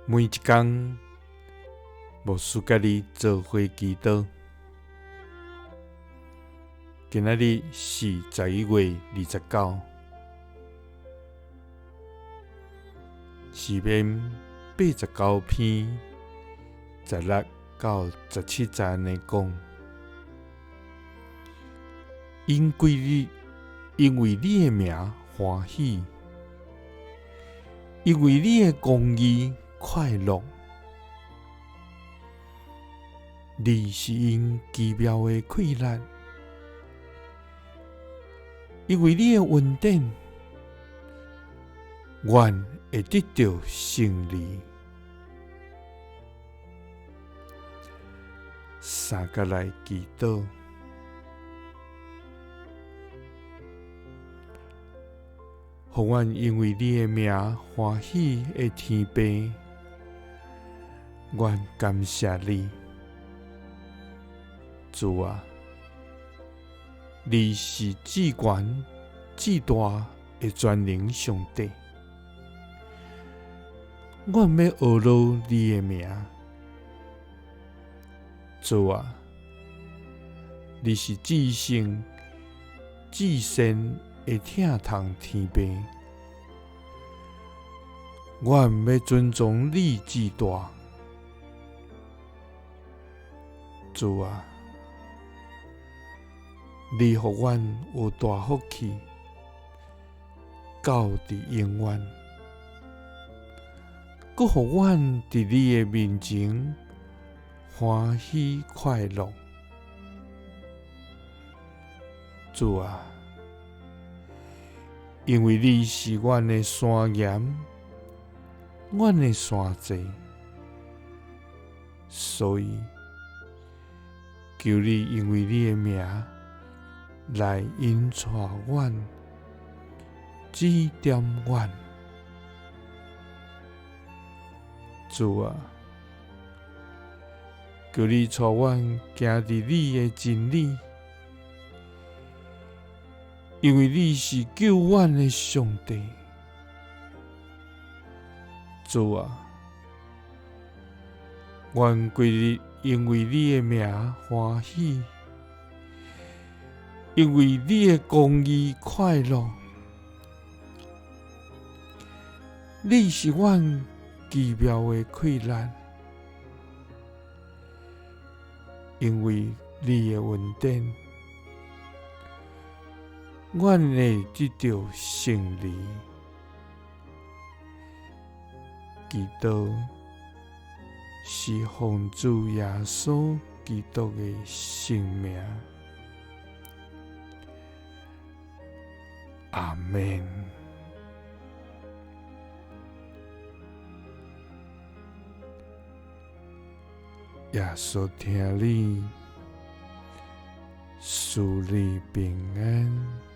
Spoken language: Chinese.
每一天，牧师甲你做伙祈祷。今仔日是11月29，诗篇89篇16到17节安尼讲：因为你的名欢喜，因为你的公义快乐。你是因奇妙的溃烂，因为你的恩典，愿会得到胜利。三个来祈祷，互阮因为你的名欢喜的天父，愿感谢你。主啊，你是至悬至大的全能上帝，阮要学习你的名。主啊，你是至圣至善的疼痛天父，阮要尊重你至大。主啊，你予阮有大福气，到伫永远，阁予阮伫你的面前欢喜快乐。主啊，因为你是阮的山岩，阮的山寨，所以求你因为你的名来引带阮，指点阮。主啊，求你带阮行伫你的真理，因为你是救阮的上帝。主啊，愿规日因为你的名欢喜，因为你的公义快乐。你是阮奇妙的溃烂，因为你的恩典，阮会得到胜利。祈祷是奉主耶稣基督的圣名。阿们。耶稣听你，赐你平安。